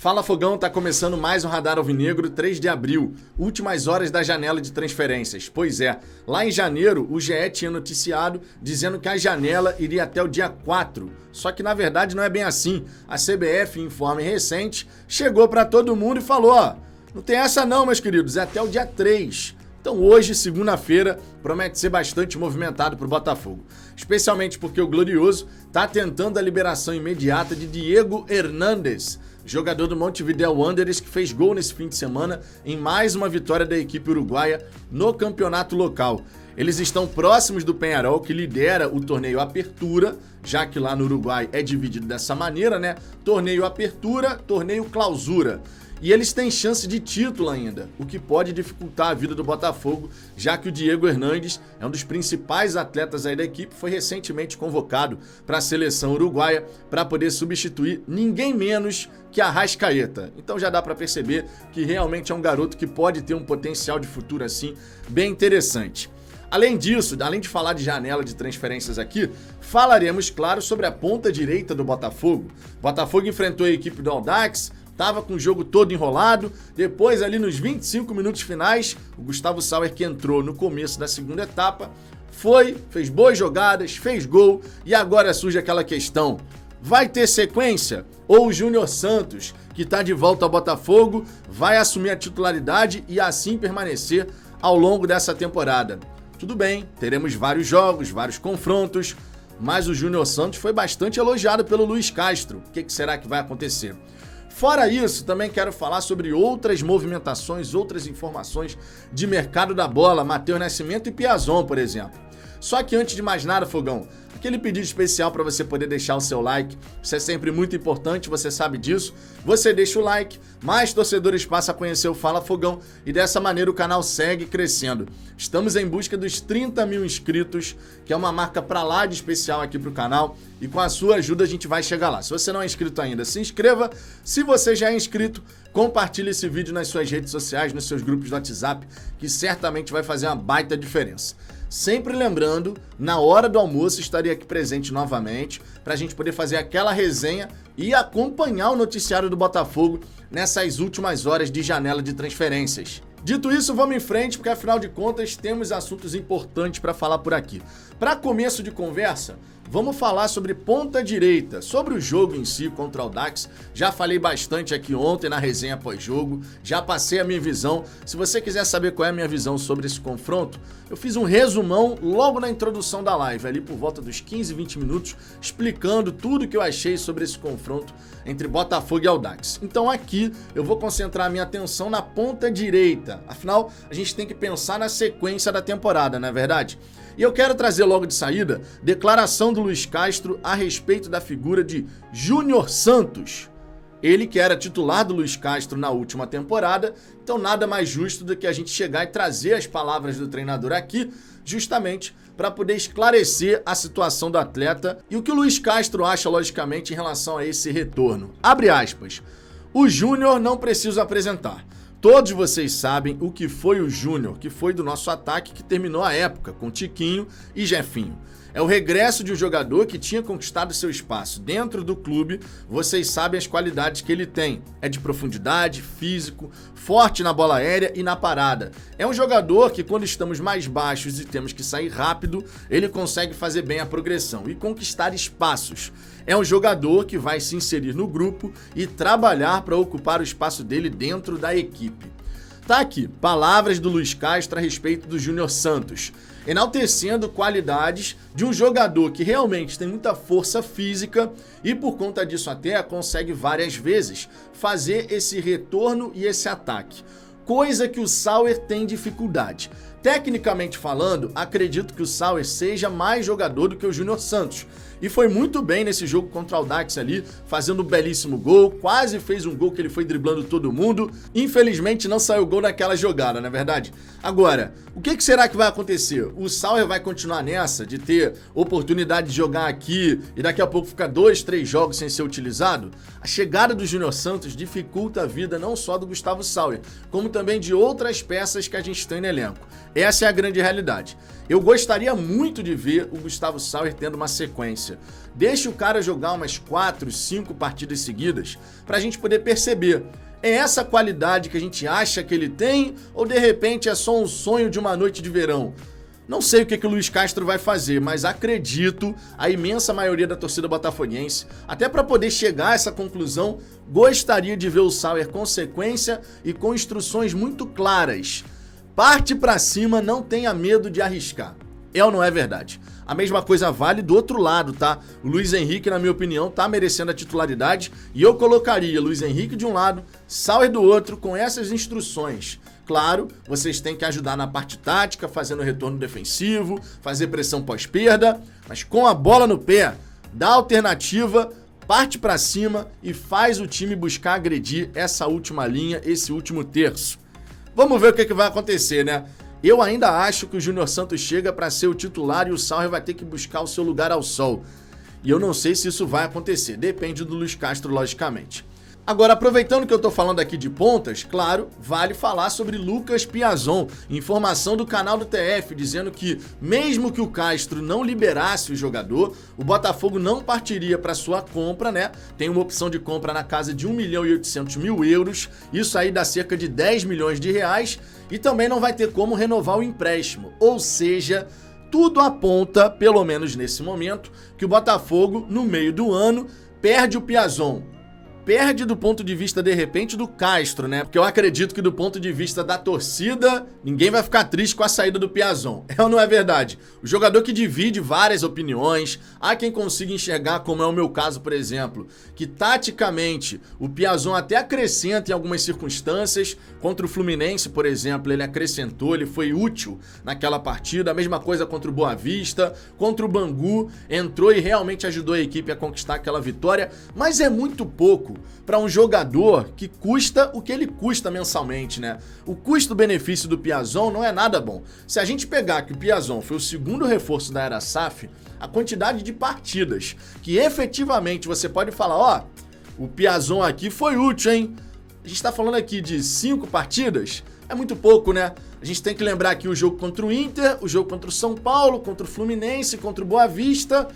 Fala Fogão, tá começando mais um Radar Alvinegro, 3 de abril, últimas horas da janela de transferências. Pois é, lá em janeiro o GE tinha noticiado dizendo que a janela iria até o dia 4. Só que na verdade não é bem assim. A CBF, em informe recente, chegou para todo mundo e falou, não tem essa não, meus queridos, é até o dia 3. Então hoje, segunda-feira, promete ser bastante movimentado para o Botafogo. Especialmente porque o Glorioso está tentando a liberação imediata de Diego Hernandes, jogador do Montevideo Wanderers que fez gol nesse fim de semana em mais uma vitória da equipe uruguaia no campeonato local. Eles estão próximos do Peñarol, que lidera o torneio Apertura, já que lá no Uruguai é dividido dessa maneira, né? Torneio Apertura, torneio Clausura. E eles têm chance de título ainda, o que pode dificultar a vida do Botafogo, já que o Diego Hernandes é um dos principais atletas aí da equipe, foi recentemente convocado para a seleção uruguaia para poder substituir ninguém menos que Arrascaeta. Então já dá para perceber que realmente é um garoto que pode ter um potencial de futuro assim bem interessante. Além disso, além de falar de janela de transferências aqui, falaremos, claro, sobre a ponta direita do Botafogo. O Botafogo enfrentou a equipe do Audax, estava com o jogo todo enrolado, depois ali nos 25 minutos finais, o Gustavo Sauer, que entrou no começo da segunda etapa, fez boas jogadas, fez gol e agora surge aquela questão, vai ter sequência? Ou o Júnior Santos, que está de volta ao Botafogo, vai assumir a titularidade e assim permanecer ao longo dessa temporada? Tudo bem, teremos vários jogos, vários confrontos, mas o Júnior Santos foi bastante elogiado pelo Luiz Castro. O que será que vai acontecer? Fora isso, também quero falar sobre outras movimentações, outras informações de mercado da bola, Matheus Nascimento e Piazon, por exemplo. Só que antes de mais nada, Fogão, aquele pedido especial para você poder deixar o seu like, isso é sempre muito importante, você sabe disso. Você deixa o like, mais torcedores passam a conhecer o Fala Fogão e dessa maneira o canal segue crescendo. Estamos em busca dos 30 mil inscritos, que é uma marca pra lá de especial aqui pro canal, e com a sua ajuda a gente vai chegar lá. Se você não é inscrito ainda, se inscreva. Se você já é inscrito, compartilhe esse vídeo nas suas redes sociais, nos seus grupos do WhatsApp, que certamente vai fazer uma baita diferença. Sempre lembrando, na hora do almoço estarei aqui presente novamente para a gente poder fazer aquela resenha e acompanhar o noticiário do Botafogo nessas últimas horas de janela de transferências. Dito isso, vamos em frente, porque afinal de contas temos assuntos importantes para falar por aqui. Para começo de conversa, vamos falar sobre ponta direita, sobre o jogo em si contra o Audax. Já falei bastante aqui ontem na resenha pós-jogo, já passei a minha visão. Se você quiser saber qual é a minha visão sobre esse confronto, eu fiz um resumão logo na introdução da live, ali por volta dos 15, 20 minutos, explicando tudo que eu achei sobre esse confronto entre Botafogo e Audax. Então aqui eu vou concentrar a minha atenção na ponta direita. Afinal, a gente tem que pensar na sequência da temporada, não é verdade? E eu quero trazer logo de saída declaração do Luiz Castro a respeito da figura de Júnior Santos. Ele que era titular do Luiz Castro na última temporada, então nada mais justo do que a gente chegar e trazer as palavras do treinador aqui, justamente para poder esclarecer a situação do atleta e o que o Luiz Castro acha, logicamente, em relação a esse retorno. Abre aspas. O Júnior não preciso apresentar. Todos vocês sabem o que foi o Júnior, que foi do nosso ataque que terminou a época com Tiquinho e Jefinho. É o regresso de um jogador que tinha conquistado seu espaço dentro do clube. Vocês sabem as qualidades que ele tem. É de profundidade, físico, forte na bola aérea e na parada. É um jogador que, quando estamos mais baixos e temos que sair rápido, ele consegue fazer bem a progressão e conquistar espaços. É um jogador que vai se inserir no grupo e trabalhar para ocupar o espaço dele dentro da equipe. Tá aqui, palavras do Luiz Castro a respeito do Júnior Santos, enaltecendo qualidades de um jogador que realmente tem muita força física e por conta disso até consegue várias vezes fazer esse retorno e esse ataque, coisa que o Sauer tem dificuldade. Tecnicamente falando, acredito que o Sauer seja mais jogador do que o Júnior Santos. E foi muito bem nesse jogo contra o Audax ali, fazendo um belíssimo gol, quase fez um gol que ele foi driblando todo mundo. Infelizmente não saiu gol naquela jogada, não é verdade? Agora, o que será que vai acontecer? O Sauer vai continuar nessa, de ter oportunidade de jogar aqui e daqui a pouco ficar 2, 3 jogos sem ser utilizado? A chegada do Júnior Santos dificulta a vida não só do Gustavo Sauer, como também de outras peças que a gente tem no elenco. Essa é a grande realidade. Eu gostaria muito de ver o Gustavo Sauer tendo uma sequência. Deixa o cara jogar umas 4, 5 partidas seguidas pra gente poder perceber. É essa qualidade que a gente acha que ele tem ou de repente é só um sonho de uma noite de verão? Não sei o que o Luiz Castro vai fazer, mas acredito, a imensa maioria da torcida botafoguense, até para poder chegar a essa conclusão, gostaria de ver o Sauer com sequência e com instruções muito claras. Parte pra cima, não tenha medo de arriscar. É ou não é verdade? A mesma coisa vale do outro lado, tá? O Luiz Henrique, na minha opinião, tá merecendo a titularidade e eu colocaria Luiz Henrique de um lado, Sauer do outro, com essas instruções. Claro, vocês têm que ajudar na parte tática, fazendo retorno defensivo, fazer pressão pós-perda, mas com a bola no pé, dá alternativa, parte pra cima e faz o time buscar agredir essa última linha, esse último terço. Vamos ver o que vai acontecer, né? Eu ainda acho que o Júnior Santos chega para ser o titular e o Sauer vai ter que buscar o seu lugar ao sol. E eu não sei se isso vai acontecer, depende do Luiz Castro, logicamente. Agora, aproveitando que eu tô falando aqui de pontas, claro, vale falar sobre Lucas Piazon, informação do canal do TF, dizendo que mesmo que o Castro não liberasse o jogador, o Botafogo não partiria para sua compra, né? Tem uma opção de compra na casa de 1.800.000 euros, isso aí dá cerca de 10 milhões de reais, e também não vai ter como renovar o empréstimo, ou seja, tudo aponta, pelo menos nesse momento, que o Botafogo, no meio do ano, perde o Piazon. Perde do ponto de vista, de repente, do Castro, né? Porque eu acredito que do ponto de vista da torcida, ninguém vai ficar triste com a saída do Piazon. É ou não é verdade? O jogador que divide várias opiniões, há quem consiga enxergar, como é o meu caso, por exemplo, que taticamente o Piazon até acrescenta em algumas circunstâncias. Contra o Fluminense, por exemplo, ele acrescentou, ele foi útil naquela partida. A mesma coisa contra o Boa Vista, contra o Bangu, entrou e realmente ajudou a equipe a conquistar aquela vitória, mas é muito pouco para um jogador que custa o que ele custa mensalmente, né? O custo-benefício do Piazon não é nada bom. Se a gente pegar que o Piazon foi o segundo reforço da era SAF, a quantidade de partidas que efetivamente você pode falar, ó, o Piazon aqui foi útil, hein? A gente tá falando aqui de 5 partidas, é muito pouco, né? A gente tem que lembrar aqui o jogo contra o Inter, o jogo contra o São Paulo, contra o Fluminense, contra o Boa Vista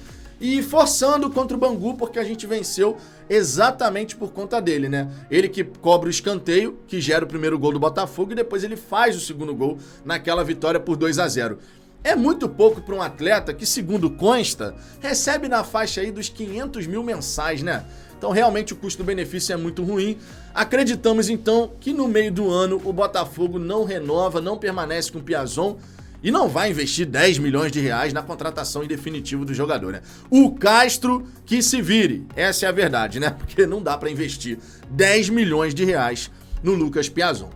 e forçando contra o Bangu, porque a gente venceu exatamente por conta dele, né? Ele que cobra o escanteio, que gera o primeiro gol do Botafogo e depois ele faz o segundo gol naquela vitória por 2-0. É muito pouco para um atleta que, segundo consta, recebe na faixa aí dos 500 mil mensais, né? Então realmente o custo-benefício é muito ruim. Acreditamos então que no meio do ano o Botafogo não renova, não permanece com o Piazon e não vai investir 10 milhões de reais na contratação em definitivo do jogador, né? O Castro que se vire, essa é a verdade, né? Porque não dá para investir 10 milhões de reais no Lucas Piazon.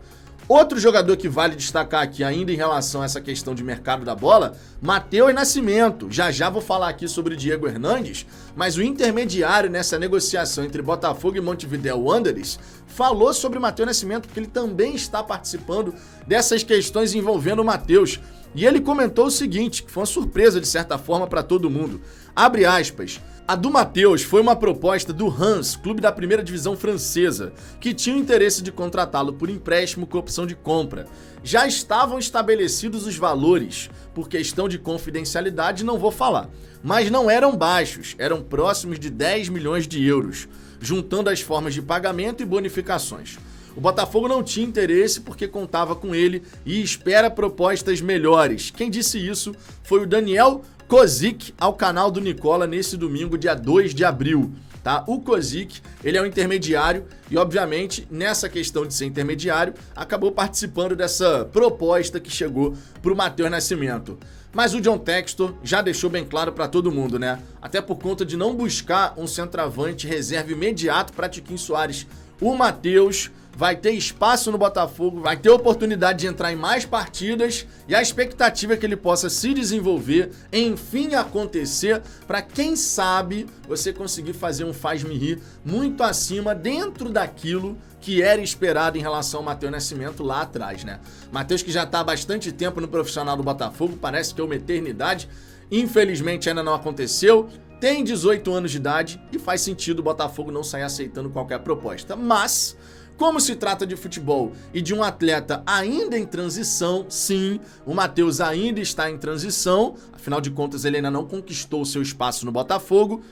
Outro jogador que vale destacar aqui ainda em relação a essa questão de mercado da bola, Matheus Nascimento. Já vou falar aqui sobre Diego Hernandes, mas o intermediário nessa negociação entre Botafogo e Montevideo Wanderers falou sobre o Matheus Nascimento, porque ele também está participando dessas questões envolvendo o Matheus. E ele comentou o seguinte, que foi uma surpresa de certa forma para todo mundo. Abre aspas. A do Matheus foi uma proposta do Reims, clube da primeira divisão francesa, que tinha o interesse de contratá-lo por empréstimo com opção de compra. Já estavam estabelecidos os valores, por questão de confidencialidade não vou falar, mas não eram baixos, eram próximos de 10 milhões de euros, juntando as formas de pagamento e bonificações. O Botafogo não tinha interesse porque contava com ele e espera propostas melhores. Quem disse isso foi o Daniel Kozik ao canal do Nicola nesse domingo, dia 2 de abril. Tá? O Kozik, ele é um intermediário e, obviamente, nessa questão de ser intermediário, acabou participando dessa proposta que chegou para o Matheus Nascimento. Mas o John Textor já deixou bem claro para todo mundo, né? Até por conta de não buscar um centroavante reserva imediato para Tiquinho Soares. O Matheus vai ter espaço no Botafogo, vai ter oportunidade de entrar em mais partidas e a expectativa é que ele possa se desenvolver, enfim acontecer, para quem sabe você conseguir fazer um faz-me rir muito acima dentro daquilo que era esperado em relação ao Matheus Nascimento lá atrás, né? Matheus que já está há bastante tempo no profissional do Botafogo, parece que é uma eternidade, infelizmente ainda não aconteceu, tem 18 anos de idade e faz sentido o Botafogo não sair aceitando qualquer proposta, mas Como se trata de futebol e de um atleta ainda em transição, sim, o Matheus ainda está em transição, afinal de contas ele ainda não conquistou o seu espaço no Botafogo,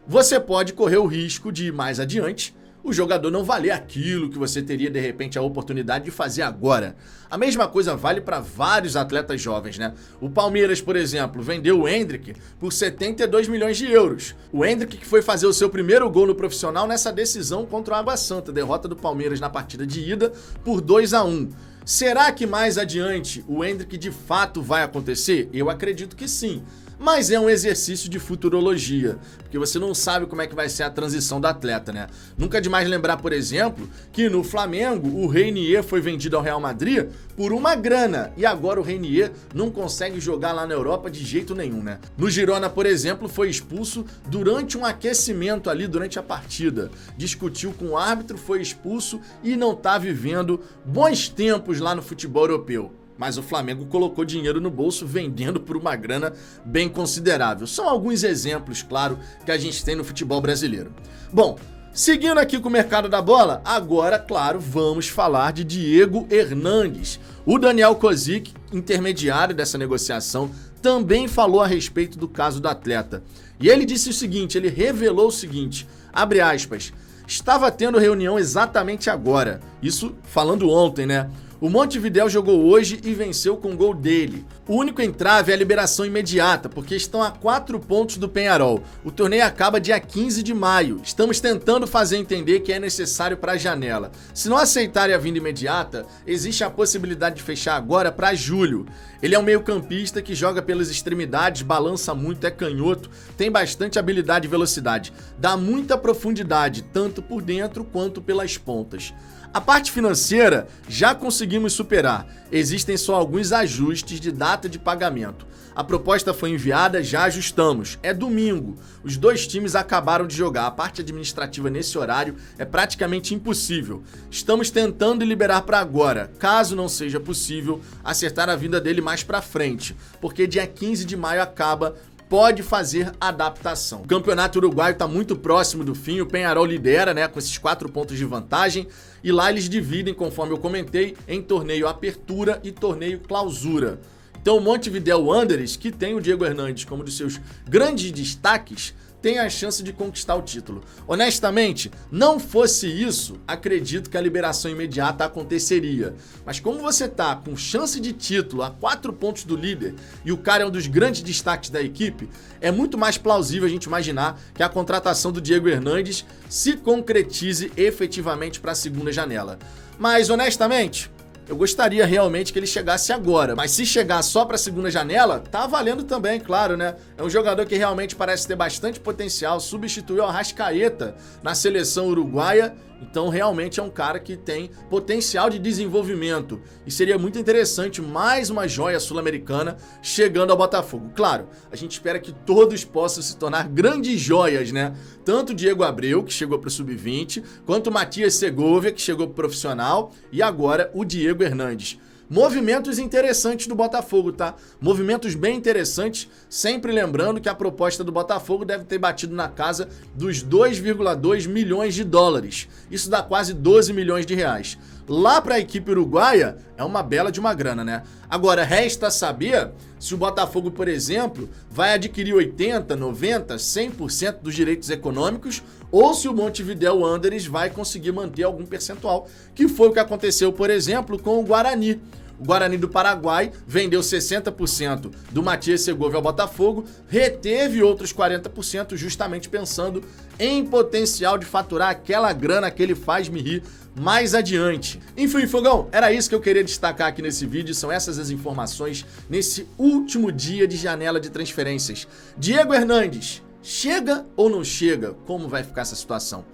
você pode correr o risco de, mais adiante, o jogador não valer aquilo que você teria de repente a oportunidade de fazer agora. A mesma coisa vale para vários atletas jovens, né? O Palmeiras, por exemplo, vendeu o Endrick por 72 milhões de euros. O Endrick que foi fazer o seu primeiro gol no profissional nessa decisão contra o Água Santa, derrota do Palmeiras na partida de ida por 2-1. Será que mais adiante o Endrick de fato vai acontecer? Eu acredito que sim. Mas é um exercício de futurologia, porque você não sabe como é que vai ser a transição do atleta, né? Nunca é demais lembrar, por exemplo, que no Flamengo o Reinier foi vendido ao Real Madrid por uma grana e agora o Reinier não consegue jogar lá na Europa de jeito nenhum, né? No Girona, por exemplo, foi expulso durante um aquecimento ali durante a partida. Discutiu com o árbitro, foi expulso e não tá vivendo bons tempos lá no futebol europeu. Mas o Flamengo colocou dinheiro no bolso vendendo por uma grana bem considerável. São alguns exemplos, claro, que a gente tem no futebol brasileiro. Bom, seguindo aqui com o mercado da bola, agora, claro, vamos falar de Diego Hernandes. O Daniel Kozik, intermediário dessa negociação, também falou a respeito do caso do atleta. E ele disse o seguinte, ele revelou o seguinte, abre aspas, estava tendo reunião exatamente agora, isso falando ontem, né? O Montevidéu jogou hoje e venceu com o gol dele. O único entrave é a liberação imediata, porque estão a 4 pontos do Peñarol. O torneio acaba dia 15 de maio. Estamos tentando fazer entender que é necessário para a janela. Se não aceitarem a vinda imediata, existe a possibilidade de fechar agora para julho. Ele é um meio-campista que joga pelas extremidades, balança muito, é canhoto, tem bastante habilidade e velocidade. Dá muita profundidade, tanto por dentro quanto pelas pontas. A parte financeira já conseguimos superar, existem só alguns ajustes de data de pagamento. A proposta foi enviada, já ajustamos, é domingo, os dois times acabaram de jogar, a parte administrativa nesse horário é praticamente impossível. Estamos tentando liberar para agora, caso não seja possível, acertar a vinda dele mais para frente, porque dia 15 de maio acaba, pode fazer adaptação. O campeonato uruguaio está muito próximo do fim, o Peñarol lidera, né, com esses 4 pontos de vantagem, e lá eles dividem, conforme eu comentei, em torneio apertura e torneio clausura. Então o Montevidéu Wanderers, que tem o Diego Hernandes como um dos seus grandes destaques, tem a chance de conquistar o título. Honestamente, não fosse isso, acredito que a liberação imediata aconteceria. Mas como você tá com chance de título a 4 pontos do líder e o cara é um dos grandes destaques da equipe, é muito mais plausível a gente imaginar que a contratação do Diego Hernandes se concretize efetivamente para a segunda janela. Mas honestamente, eu gostaria realmente que ele chegasse agora, mas se chegar só para a segunda janela, tá valendo também, claro, né? É um jogador que realmente parece ter bastante potencial, substituiu o Arrascaeta na seleção uruguaia, então realmente é um cara que tem potencial de desenvolvimento e seria muito interessante mais uma joia sul-americana chegando ao Botafogo. Claro, a gente espera que todos possam se tornar grandes joias, né? Tanto o Diego Abreu, que chegou para o Sub-20, quanto o Matias Segovia, que chegou para o profissional, e agora o Diego Hernandes. Movimentos interessantes do Botafogo, tá? Movimentos bem interessantes, sempre lembrando que a proposta do Botafogo deve ter batido na casa dos 2,2 milhões de dólares. Isso dá quase 12 milhões de reais. Lá para a equipe uruguaia é uma bela de uma grana, né? Agora, resta saber se o Botafogo, por exemplo, vai adquirir 80%, 90%, 100% dos direitos econômicos ou se o Montevidéu Wanderers vai conseguir manter algum percentual, que foi o que aconteceu, por exemplo, com o Guarani. O Guarani do Paraguai vendeu 60% do Matias Segovia ao Botafogo, reteve outros 40% justamente pensando em potencial de faturar aquela grana que ele faz-me rir mais adiante. Enfim, Fogão, era isso que eu queria destacar aqui nesse vídeo, são essas as informações nesse último dia de janela de transferências. Diego Hernandes, chega ou não chega? Como vai ficar essa situação?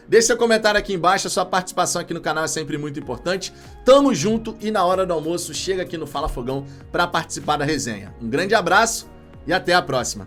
Deixe seu comentário aqui embaixo, a sua participação aqui no canal é sempre muito importante. Tamo junto e na hora do almoço chega aqui no Fala Fogão para participar da resenha. Um grande abraço e até a próxima.